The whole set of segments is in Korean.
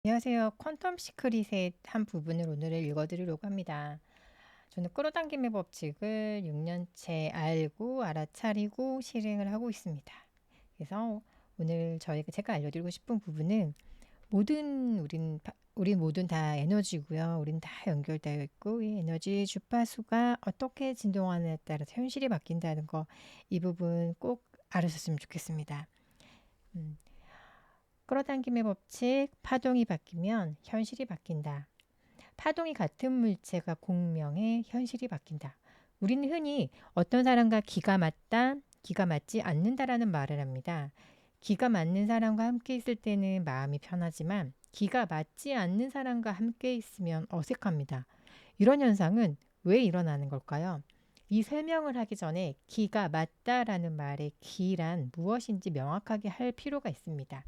안녕하세요. 퀀텀 시크릿의 한 부분을 오늘 읽어드리려고 합니다. 저는 끌어당김의 법칙을 6년째 알고 알아차리고 실행을 하고 있습니다. 그래서 오늘 제가 알려드리고 싶은 부분은 우린 모든 다 에너지고요. 우린 다 연결되어 있고 이 에너지 주파수가 어떻게 진동하느냐에 따라서 현실이 바뀐다는 거, 이 부분 꼭 알으셨으면 좋겠습니다. 음, 끌어당김의 법칙, 파동이 바뀌면 현실이 바뀐다. 파동이 같은 물체가 공명해 현실이 바뀐다. 우리는 흔히 어떤 사람과 기가 맞다, 기가 맞지 않는다라는 말을 합니다. 기가 맞는 사람과 함께 있을 때는 마음이 편하지만 기가 맞지 않는 사람과 함께 있으면 어색합니다. 이런 현상은 왜 일어나는 걸까요? 이 설명을 하기 전에 기가 맞다라는 말의 기란 무엇인지 명확하게 할 필요가 있습니다.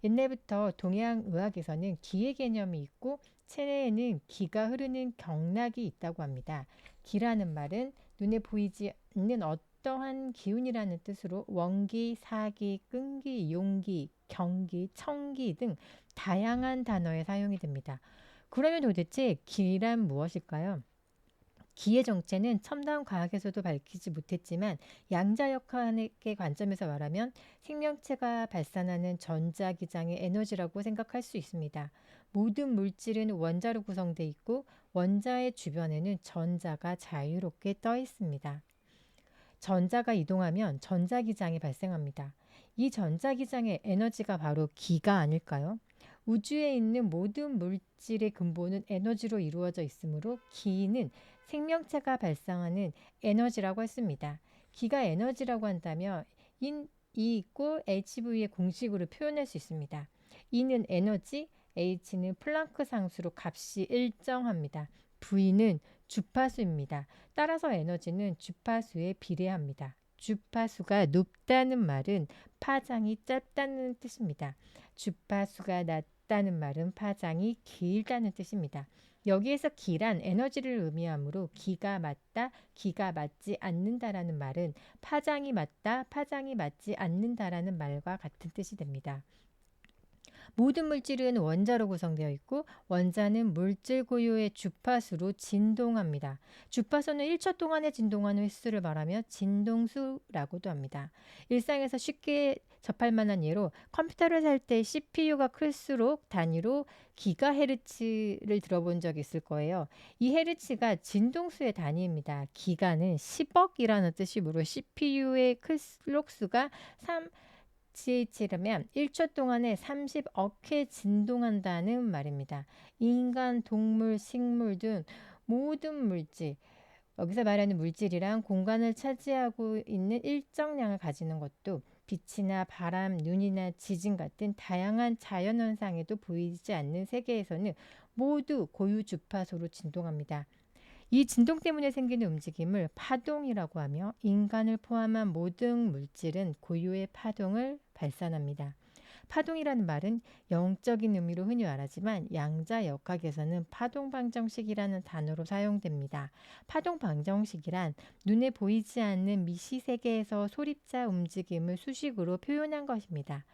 옛날부터 동양 의학에서는 기의 개념이 있고 체내에는 기가 흐르는 경락이 있다고 합니다. 기라는 말은 눈에 보이지 않는 어떠한 기운이라는 뜻으로 원기, 사기, 끈기, 용기, 경기, 청기 등 다양한 단어에 사용이 됩니다. 그러면 도대체 기란 무엇일까요? 기의 정체는 첨단 과학에서도 밝히지 못했지만 양자역학의 관점에서 말하면 생명체가 발산하는 전자기장의 에너지라고 생각할 수 있습니다. 모든 물질은 원자로 구성되어 있고 원자의 주변에는 전자가 자유롭게 떠 있습니다. 전자가 이동하면 전자기장이 발생합니다. 이 전자기장의 에너지가 바로 기가 아닐까요? 우주에 있는 모든 물질의 근본은 에너지로 이루어져 있으므로 기는 생명체가 발생하는 에너지라고 했습니다. 기가 에너지라고 한다면 E 있고 HV의 공식으로 표현할 수 있습니다. E는 에너지, H는 플랑크 상수로 값이 일정합니다. V는 주파수입니다. 따라서 에너지는 주파수에 비례합니다. 주파수가 높다는 말은 파장이 짧다는 뜻입니다. 주파수가 낮다는 말은 파장이 길다는 뜻입니다. 여기에서 기란 에너지를 의미하므로 기가 맞다, 기가 맞지 않는다라는 말은 파장이 맞다, 파장이 맞지 않는다라는 말과 같은 뜻이 됩니다. 모든 물질은 원자로 구성되어 있고 원자는 물질 고유의 주파수로 진동합니다. 주파수는 1초 동안에 진동하는 횟수를 말하며 진동수라고도 합니다. 일상에서 쉽게 접할 만한 예로 컴퓨터를 살 때 CPU가 클수록 단위로 기가헤르츠를 들어본 적 있을 거예요. 이 헤르츠가 진동수의 단위입니다. 기가는 10억이라는 뜻이므로 CPU의 클록수가 3 GH라면 1초 동안에 30억 회 진동한다는 말입니다. 인간, 동물, 식물 등 모든 물질, 여기서 말하는 물질이란 공간을 차지하고 있는 일정량을 가지는 것도 빛이나 바람, 눈이나 지진 같은 다양한 자연현상에도 보이지 않는 세계에서는 모두 고유 주파수로 진동합니다. 이 진동 때문에 생기는 움직임을 파동이라고 하며 인간을 포함한 모든 물질은 고유의 파동을 발산합니다. 파동이라는 말은 영적인 의미로 흔히 말하지만 양자역학에서는 파동방정식이라는 단어로 사용됩니다. 파동방정식이란 눈에 보이지 않는 미시세계에서 소립자 움직임을 수식으로 표현한 것입니다.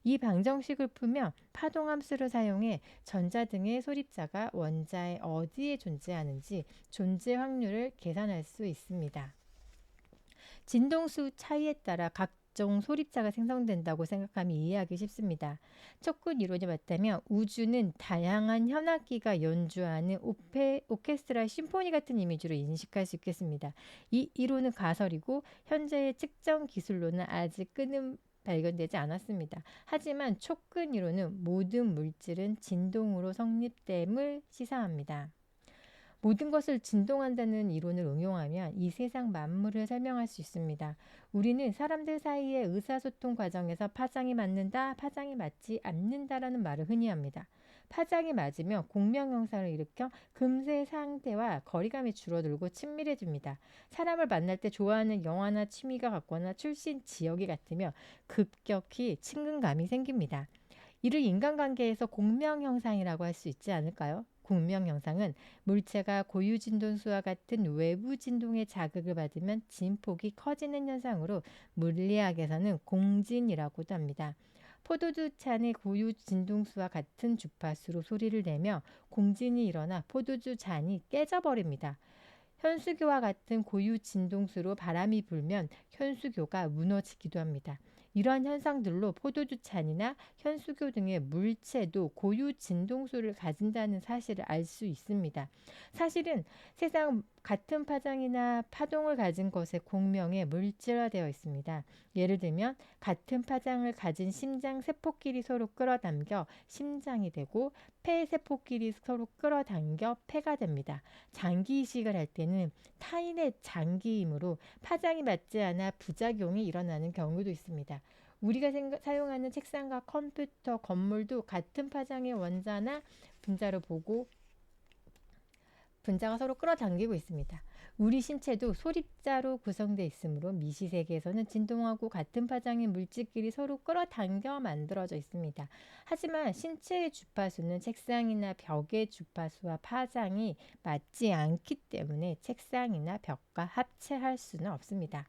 이 방정식을 풀면 파동함수를 사용해 전자 등의 소립자가 원자의 어디에 존재하는지 존재 확률을 계산할 수 있습니다. 진동수 차이에 따라 각종 소립자가 생성된다고 생각하면 이해하기 쉽습니다. 척근 이론이 맞다면 우주는 다양한 현악기가 연주하는 오케스트라 심포니 같은 이미지로 인식할 수 있겠습니다. 이 이론은 가설이고 현재의 측정 기술로는 아직 끄는 발견되지 않았습니다. 하지만 촉근 이론은 모든 물질은 진동으로 성립됨을 시사합니다. 모든 것을 진동한다는 이론을 응용하면 이 세상 만물을 설명할 수 있습니다. 우리는 사람들 사이의 의사소통 과정에서 파장이 맞는다, 파장이 맞지 않는다라는 말을 흔히 합니다. 파장이 맞으면 공명 현상을 일으켜 금세 상대와 거리감이 줄어들고 친밀해집니다. 사람을 만날 때 좋아하는 영화나 취미가 같거나 출신 지역이 같으며 급격히 친근감이 생깁니다. 이를 인간관계에서 공명 현상이라고 할 수 있지 않을까요? 공명 현상은 물체가 고유 진동수와 같은 외부 진동의 자극을 받으면 진폭이 커지는 현상으로 물리학에서는 공진이라고도 합니다. 포도주 잔의 고유 진동수와 같은 주파수로 소리를 내며 공진이 일어나 포도주 잔이 깨져버립니다. 현수교와 같은 고유 진동수로 바람이 불면 현수교가 무너지기도 합니다. 이러한 현상들로 포도주 잔이나 현수교 등의 물체도 고유 진동수를 가진다는 사실을 알 수 있습니다. 사실은 세상 같은 파장이나 파동을 가진 것의 공명에 물질화되어 있습니다. 예를 들면 같은 파장을 가진 심장 세포끼리 서로 끌어당겨 심장이 되고 폐 세포끼리 서로 끌어당겨 폐가 됩니다. 장기 이식을 할 때는 타인의 장기이므로 파장이 맞지 않아 부작용이 일어나는 경우도 있습니다. 우리가 사용하는 책상과 컴퓨터, 건물도 같은 파장의 원자나 분자로 보고 분자가 서로 끌어당기고 있습니다. 우리 신체도 소립자로 구성되어 있으므로 미시세계에서는 진동하고 같은 파장의 물질끼리 서로 끌어당겨 만들어져 있습니다. 하지만 신체의 주파수는 책상이나 벽의 주파수와 파장이 맞지 않기 때문에 책상이나 벽과 합체할 수는 없습니다.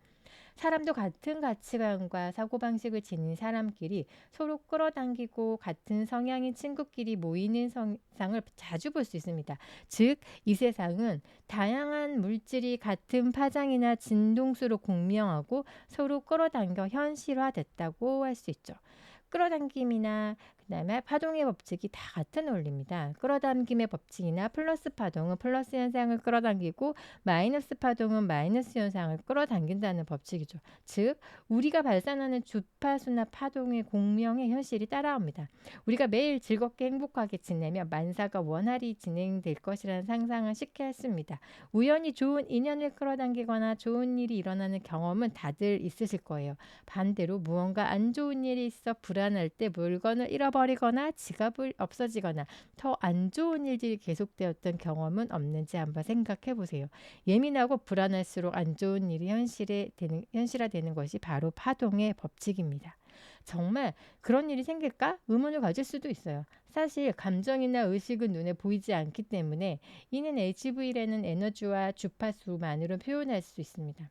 사람도 같은 가치관과 사고방식을 지닌 사람끼리 서로 끌어당기고 같은 성향인 친구끼리 모이는 상을 자주 볼 수 있습니다. 즉, 이 세상은 다양한 물질이 같은 파장이나 진동수로 공명하고 서로 끌어당겨 현실화됐다고 할 수 있죠. 끌어당김이나 그다음에 파동의 법칙이 다 같은 원리입니다. 끌어당김의 법칙이나 플러스 파동은 플러스 현상을 끌어당기고 마이너스 파동은 마이너스 현상을 끌어당긴다는 법칙이죠. 즉, 우리가 발산하는 주파수나 파동의 공명의 현실이 따라옵니다. 우리가 매일 즐겁게 행복하게 지내며 만사가 원활히 진행될 것이라는 상상을 쉽게 했습니다. 우연히 좋은 인연을 끌어당기거나 좋은 일이 일어나는 경험은 다들 있으실 거예요. 반대로 무언가 안 좋은 일이 있어 불안할 때 물건을 잃어버리거나 지갑을 없어지거나 더 안 좋은 일들이 계속되었던 경험은 없는지 한번 생각해 보세요. 예민하고 불안할수록 안 좋은 일이 현실화되는 것이 바로 파동의 법칙입니다. 정말 그런 일이 생길까? 의문을 가질 수도 있어요. 사실 감정이나 의식은 눈에 보이지 않기 때문에 이는 HV라는 에너지와 주파수만으로 표현할 수 있습니다.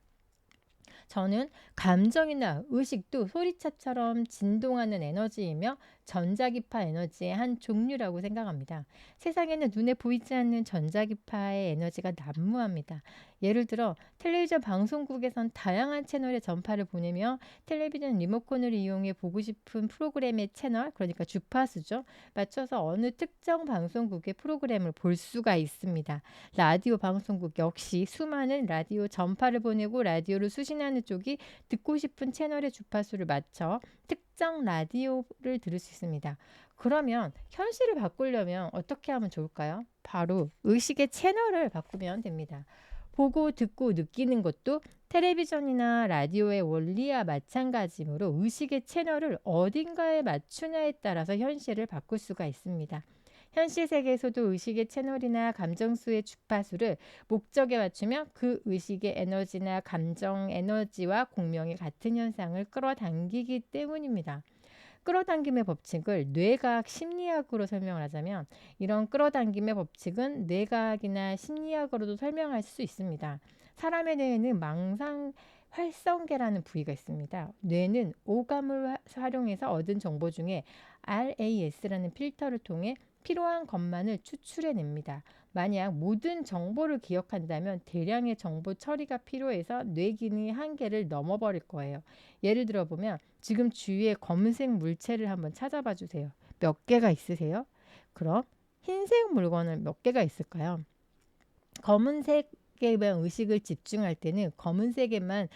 저는 감정이나 의식도 소리차처럼 진동하는 에너지이며 전자기파 에너지의 한 종류라고 생각합니다. 세상에는 눈에 보이지 않는 전자기파의 에너지가 난무합니다. 예를 들어 텔레비전 방송국에선 다양한 채널의 전파를 보내며 텔레비전 리모컨을 이용해 보고 싶은 프로그램의 채널, 그러니까 주파수죠, 맞춰서 어느 특정 방송국의 프로그램을 볼 수가 있습니다. 라디오 방송국 역시 수많은 라디오 전파를 보내고 라디오를 수신하는 쪽이 듣고 싶은 채널의 주파수를 맞춰 특정 라디오를 들을 수 있습니다. 그러면 현실을 바꾸려면 어떻게 하면 좋을까요? 바로 의식의 채널을 바꾸면 됩니다. 보고 듣고 느끼는 것도 텔레비전이나 라디오의 원리와 마찬가지므로 의식의 채널을 어딘가에 맞추냐에 따라서 현실을 바꿀 수가 있습니다. 현실 세계에서도 의식의 채널이나 감정수의 주파수를 목적에 맞추면 그 의식의 에너지나 감정 에너지와 공명이 같은 현상을 끌어당기기 때문입니다. 끌어당김의 법칙을 뇌과학 심리학으로 설명을 하자면 이런 끌어당김의 법칙은 뇌과학이나 심리학으로도 설명할 수 있습니다. 사람의 뇌에는 망상 활성계라는 부위가 있습니다. 뇌는 오감을 활용해서 얻은 정보 중에 RAS라는 필터를 통해 필요한 것만을 추출해냅니다. 만약 모든 정보를 기억한다면 대량의 정보 처리가 필요해서 뇌 기능의 한계를 넘어버릴 거예요. 예를 들어 보면 지금 주위에 검은색 물체를 한번 찾아봐 주세요. 몇 개가 있으세요? 그럼 흰색 물건은 몇 개가 있을까요? 검은색에만 의식을 집중할 때는 검은색에만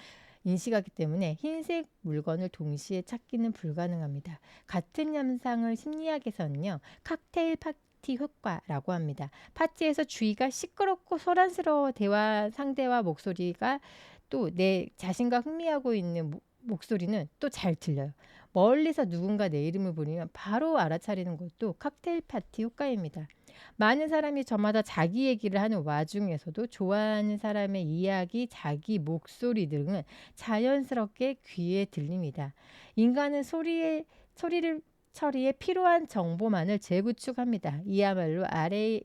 인식하기 때문에 흰색 물건을 동시에 찾기는 불가능합니다. 같은 현상을 심리학에서는요, 칵테일 파티 효과라고 합니다. 파티에서 주위가 시끄럽고 소란스러워 대화 상대와 목소리가 또 내 자신과 흥미하고 있는 목소리는 또 잘 들려요. 멀리서 누군가 내 이름을 부르면 바로 알아차리는 것도 칵테일 파티 효과입니다. 많은 사람이 저마다 자기 얘기를 하는 와중에서도 좋아하는 사람의 이야기, 자기 목소리 등은 자연스럽게 귀에 들립니다. 인간은 소리를 처리에 필요한 정보만을 재구축합니다. 이야말로 RAS에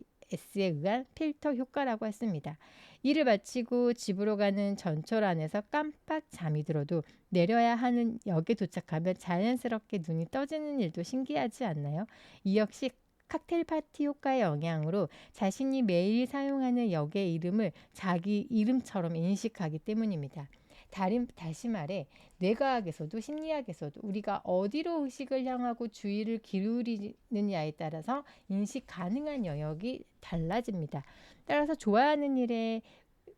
의한 필터 효과라고 했습니다. 일을 마치고 집으로 가는 전철 안에서 깜빡 잠이 들어도 내려야 하는 역에 도착하면 자연스럽게 눈이 떠지는 일도 신기하지 않나요? 이 역시 칵테일 파티 효과의 영향으로 자신이 매일 사용하는 역의 이름을 자기 이름처럼 인식하기 때문입니다. 다시 말해 뇌과학에서도 심리학에서도 우리가 어디로 의식을 향하고 주의를 기울이느냐에 따라서 인식 가능한 영역이 달라집니다. 따라서 좋아하는 일에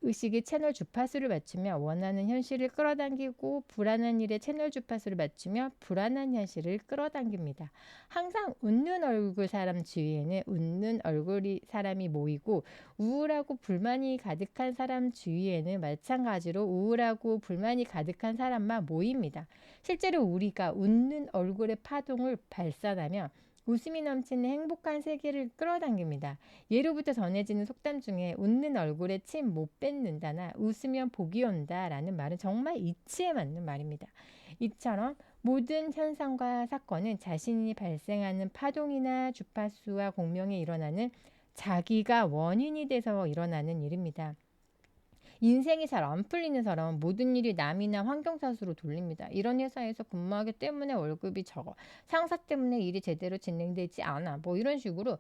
의식의 채널 주파수를 맞추며 원하는 현실을 끌어당기고 불안한 일에 채널 주파수를 맞추며 불안한 현실을 끌어당깁니다. 항상 웃는 얼굴 사람 주위에는 웃는 얼굴이 사람이 모이고 우울하고 불만이 가득한 사람 주위에는 마찬가지로 우울하고 불만이 가득한 사람만 모입니다. 실제로 우리가 웃는 얼굴의 파동을 발산하며 웃음이 넘치는 행복한 세계를 끌어당깁니다. 예로부터 전해지는 속담 중에 웃는 얼굴에 침 못 뱉는다나 웃으면 복이 온다라는 말은 정말 이치에 맞는 말입니다. 이처럼 모든 현상과 사건은 자신이 발생하는 파동이나 주파수와 공명에 일어나는 자기가 원인이 돼서 일어나는 일입니다. 인생이 잘 안 풀리는 사람은 모든 일이 남이나 환경 탓으로 돌립니다. 이런 회사에서 근무하기 때문에 월급이 적어. 상사 때문에 일이 제대로 진행되지 않아. 뭐 이런 식으로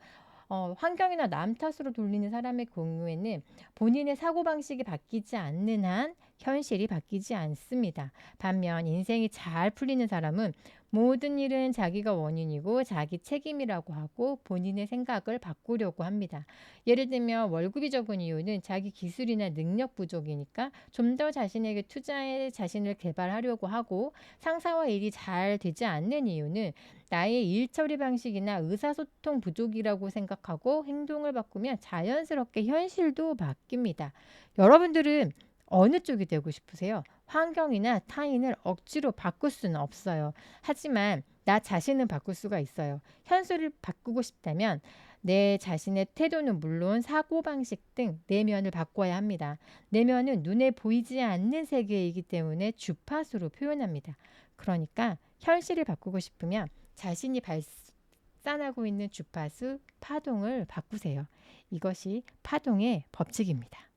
환경이나 남 탓으로 돌리는 사람의 경우에는 본인의 사고방식이 바뀌지 않는 한 현실이 바뀌지 않습니다. 반면 인생이 잘 풀리는 사람은 모든 일은 자기가 원인이고 자기 책임이라고 하고 본인의 생각을 바꾸려고 합니다. 예를 들면 월급이 적은 이유는 자기 기술이나 능력 부족이니까 좀 더 자신에게 투자해 자신을 개발하려고 하고, 상사와 일이 잘 되지 않는 이유는 나의 일 처리 방식이나 의사소통 부족이라고 생각하고 행동을 바꾸면 자연스럽게 현실도 바뀝니다. 여러분들은 어느 쪽이 되고 싶으세요? 환경이나 타인을 억지로 바꿀 수는 없어요. 하지만 나 자신은 바꿀 수가 있어요. 현실을 바꾸고 싶다면 내 자신의 태도는 물론 사고방식 등 내면을 바꿔야 합니다. 내면은 눈에 보이지 않는 세계이기 때문에 주파수로 표현합니다. 그러니까 현실을 바꾸고 싶으면 자신이 발산하고 있는 주파수, 파동을 바꾸세요. 이것이 파동의 법칙입니다.